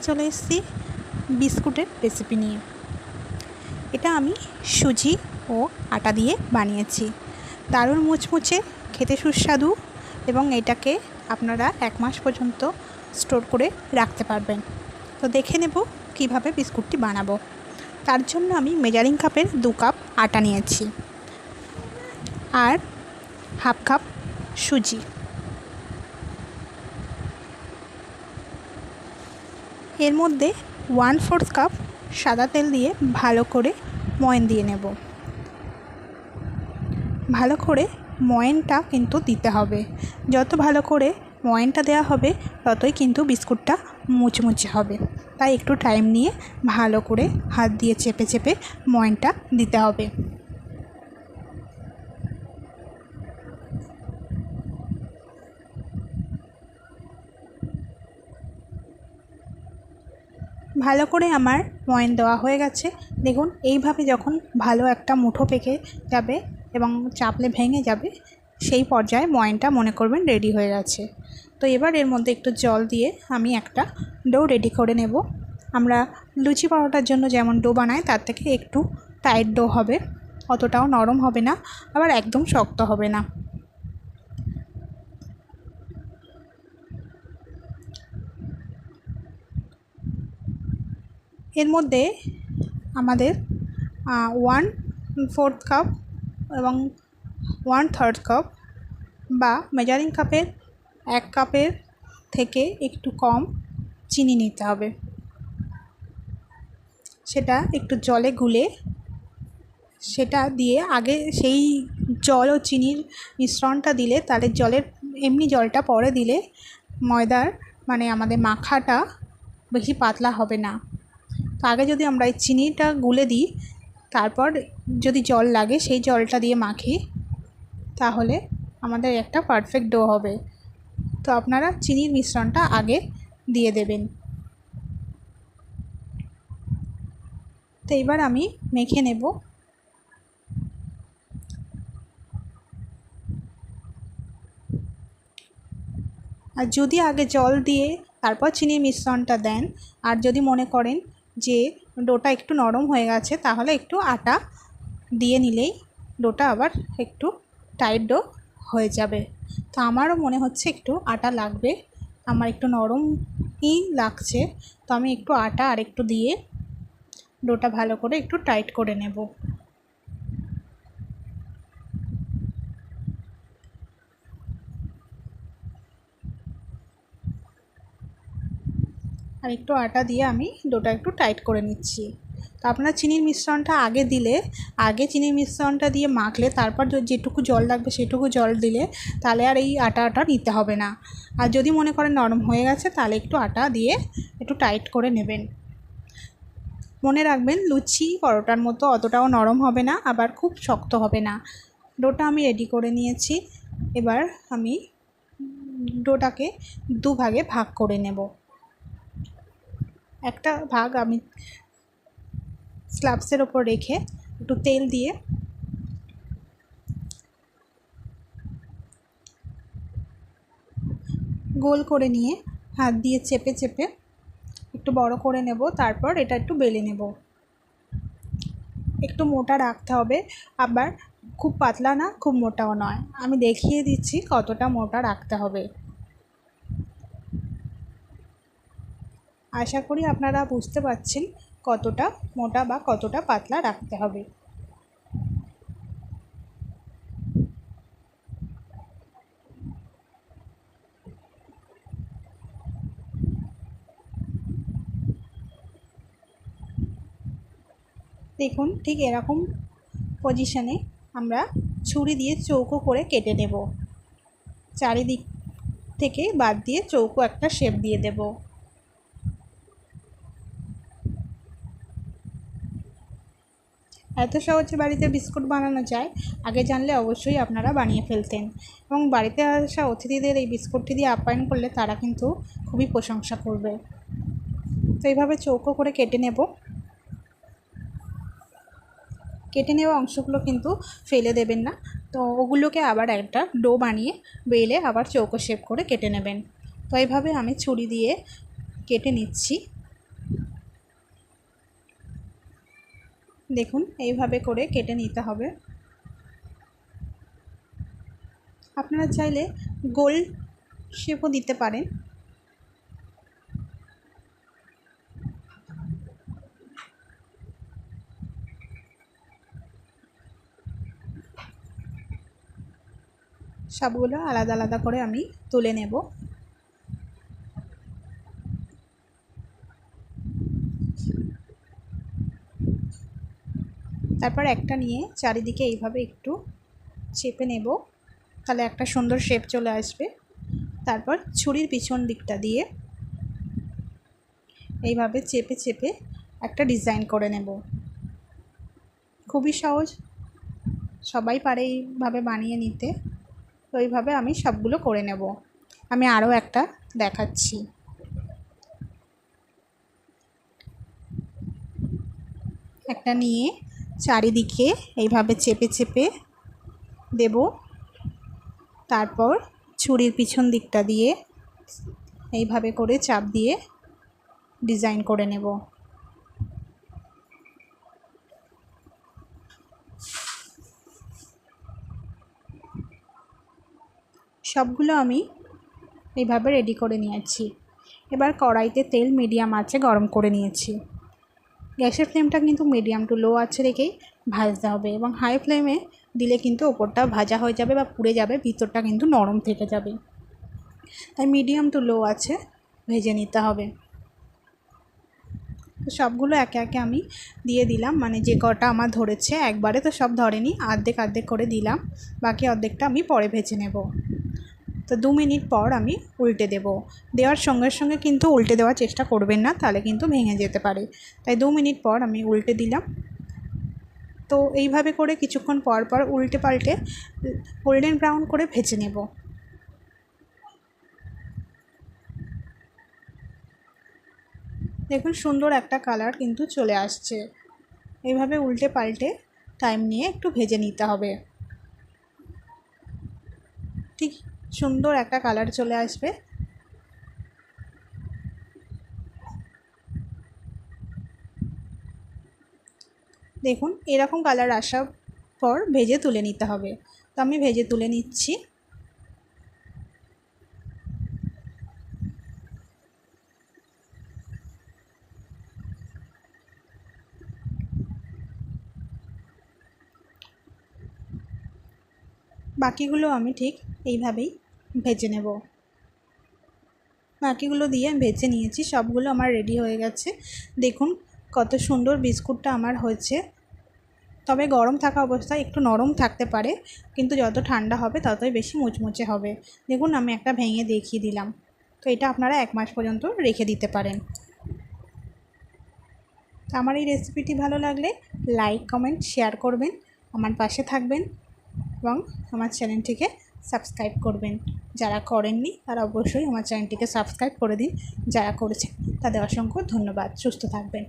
চলে এসেছি বিস্কুটের রেসিপি নিয়ে। এটা আমি সুজি ও আটা দিয়ে বানিয়েছি। দারুণ মুচমুচে, খেতে সুস্বাদু এবং এটাকে আপনারা 1 মাস পর্যন্ত স্টোর করে রাখতে পারবেন। তো দেখে নেব কিভাবে বিস্কুটটি বানাবো। তার জন্য আমি মেজারিং কাপের 2 কাপ আটা নিয়েছি আর হাফ কাপ সুজি। এর মধ্যে 1/4 কাপ সাদা তেল দিয়ে ভালো করে ময়ান দিয়ে নেব। ভালো করে ময়ানটা কিন্তু দিতে হবে। যত ভালো করে ময়ানটা দেওয়া হবে ততই কিন্তু বিস্কুটটা মুচমুচে হবে। তাই একটু টাইম নিয়ে ভালো করে হাত দিয়ে চেপে চেপে ময়ানটা দিতে হবে। ভালো করে আমার ময়ান দেওয়া হয়ে গেছে। দেখুন এইভাবে যখন ভালো একটা মুঠো পেকে যাবে এবং চাপলে ভেঙে যাবে, সেই পর্যায়ে ময়ানটা মনে করবেন রেডি হয়ে গেছে। তো এবার এর মধ্যে একটু জল দিয়ে আমি একটা ডো রেডি করে নেব। আমরা লুচি পরোটার জন্য যেমন ডো বানাই তার থেকে একটু টাইট ডো হবে, অতটাও নরম হবে না, আবার একদম শক্ত হবে না। এর মধ্যে আমাদের 1/4 কাপ এবং 1/3 কাপ বা মেজারিং কাপের 1 কাপের থেকে একটু কম চিনি নিতে হবে। সেটা একটু জলে গুলে সেটা দিয়ে আগে সেই জল ও চিনির মিশ্রণটা দিলে, তাহলে এমনি জলটা পরে দিলে ময়দার আমাদের মাখাটা বেশি পাতলা হবে না। তো আগে যদি আমরা এই চিনিটা গুলে দিই, তারপর যদি জল লাগে সেই জলটা দিয়ে মাখি, তাহলে আমাদের একটা পারফেক্ট ডো হবে। তো আপনারা চিনির মিশ্রণটা আগে দিয়ে দেবেন। তো এবার আমি মেখে নেব। আর যদি আগে জল দিয়ে তারপর চিনির মিশ্রণটা দেন, আর যদি মনে করেন যে ডোটা একটু নরম হয়ে গেছে, তাহলে একটু আটা দিয়ে নিলেই ডোটা আবার একটু টাইট ডো হয়ে যাবে। তো আমারও মনে হচ্ছে একটু আটা লাগবে, আমার একটু নরমই লাগছে। তো আমি একটু আটা আর একটু দিয়ে ডোটা ভালো করে একটু টাইট করে নেব। আর একটু আটা দিয়ে আমি ডোটা একটু টাইট করে নিচ্ছি। তো আপনার চিনির মিশ্রণটা আগে চিনির মিশ্রণটা দিয়ে মাখলে তারপর যেটুকু জল লাগবে সেটুকু জল দিলে তাহলে আর এই আটা নিতে হবে না। আর যদি মনে করেন নরম হয়ে গেছে, তাহলে একটু আটা দিয়ে একটু টাইট করে নেবেন। মনে রাখবেন, লুচি পরোটার মতো অতটাও নরম হবে না, আবার খুব শক্ত হবে না। ডোটা আমি রেডি করে নিয়েছি। এবার আমি ডোটাকে 2 ভাগে ভাগ করে নেব। একটা ভাগ আমি স্ল্যাবসের ওপর রেখে একটু তেল দিয়ে গোল করে নিয়ে হাত দিয়ে চেপে চেপে একটু বড় করে নেব। তারপর এটা একটু বেলে নেব। একটু মোটা রাখতে হবে, আবার খুব পাতলা না, খুব মোটাও নয়। আমি দেখিয়ে দিচ্ছি কতটা মোটা রাখতে হবে। আশা করি আপনারা বুঝতে পারছেন কতটা মোটা বা কতটা পাতলা রাখতে হবে। দেখুন, ঠিক এরকম পজিশনে আমরা ছুরি দিয়ে চৌকো করে কেটে নেব। চারিদিক থেকে বাদ দিয়ে চৌকো একটা শেপ দিয়ে দেব। এত সহজে বাড়িতে বিস্কুট বানানো যায়, আগে জানলে অবশ্যই আপনারা বানিয়ে ফেলতেন। এবং বাড়িতে আসা অতিথিদের এই বিস্কুটটি দিয়ে আপ্যায়ন করলে তারা কিন্তু খুবই প্রশংসা করবে। তো এইভাবে চৌকো করে কেটে নেব। কেটে নেওয়া অংশগুলো কিন্তু ফেলে দেবেন না। তো ওগুলোকে আবার একটা ডো বানিয়ে বেলে আবার চৌকো শেপ করে কেটে নেবেন। তো এইভাবে আমি ছুরি দিয়ে কেটে নিচ্ছি। দেখুন এইভাবে করে কেটে নিতে হবে। আপনারা চাইলে গোল শেপও দিতে পারেন। সবগুলো আলাদা আলাদা করে আমি তুলে নেব। তারপর একটা নিয়ে চারিদিকে এইভাবে একটু চেপে নেব, তাহলে একটা সুন্দর শেপ চলে আসবে। তারপর ছুরির পিছন দিকটা দিয়ে এইভাবে চেপে চেপে একটা ডিজাইন করে নেব। খুবই সহজ, সবাই পারে এইভাবে বানিয়ে নিতে। তো এইভাবে আমি সবগুলো করে নেব। আমি আরও একটা দেখাচ্ছি। একটা নিয়ে চারিদিকে এইভাবে চেপে চেপে দেব। তারপর ছুরির পিছন দিকটা দিয়ে এইভাবে করে চাপ দিয়ে ডিজাইন করে নেব। সবগুলো আমি এইভাবে রেডি করে নিয়েছি। এবার কড়াইতে তেল মিডিয়াম আঁচে গরম করে নিয়েছি। গ্যাসের ফ্লেমটা কিন্তু মিডিয়াম টু লো আঁচে রেখেই ভাজতে হবে, এবং হাই ফ্লেমে দিলে কিন্তু ওপরটা ভাজা হয়ে যাবে বা পুড়ে যাবে, ভিতরটা কিন্তু নরম থেকে যাবে। তাই মিডিয়াম টু লো আঁচে ভেজে নিতে হবে। তো সবগুলো একে একে আমি দিয়ে দিলাম, মানে যে কটা আমার ধরেছে একবারে তো সব ধরেনি, অর্ধেক অর্ধেক করে দিলাম। বাকি অর্ধেকটা আমি পরে ভেজে নেব। তো 2 মিনিট পর আমি উল্টে দেব। দেওয়ার সঙ্গে সঙ্গে কিন্তু উল্টে দেওয়ার চেষ্টা করবেন না, তাহলে কিন্তু ভেঙে যেতে পারে। তাই 2 মিনিট পর আমি উল্টে দিলাম। তো এইভাবে করে কিছুক্ষণ পর পর উল্টে পাল্টে গোল্ডেন ব্রাউন করে ভেজে নেব। দেখুন সুন্দর একটা কালার কিন্তু চলে আসছে। এইভাবে উল্টে পাল্টে টাইম নিয়ে একটু ভেজে নিতে হবে। ঠিক সুন্দর একটা কালার চলে আসবে। দেখুন এরকম কালার আসার পর ভেজে তুলে নিতে হবে। তো আমি ভেজে তুলে নিচ্ছি। বাকিগুলো আমি ঠিক এইভাবেই ভেজে নেব। বাকিগুলো দিয়ে আমি ভেজে নিয়েছি, সবগুলো আমার রেডি হয়ে গেছে। দেখুন কত সুন্দর বিস্কুটটা আমার হয়েছে। তবে গরম থাকা অবস্থায় একটু নরম থাকতে পারে, কিন্তু যত ঠান্ডা হবে ততই বেশি মুচমুচে হবে। দেখুন আমি একটা ভেঙে দেখিয়ে দিলাম। তো এটা আপনারা 1 মাস পর্যন্ত রেখে দিতে পারেন। তো আমার এই রেসিপিটি ভালো লাগলে লাইক কমেন্ট শেয়ার করবেন, আমার পাশে থাকবেন এবং আমার চ্যানেলটিকে সাবস্ক্রাইব করবেন। যারা করেননি তারা অবশ্যই আমার চ্যানেলটিকে সাবস্ক্রাইব করে দিন। যারা করেছেন তাদের অসংখ্য ধন্যবাদ। সুস্থ থাকবেন।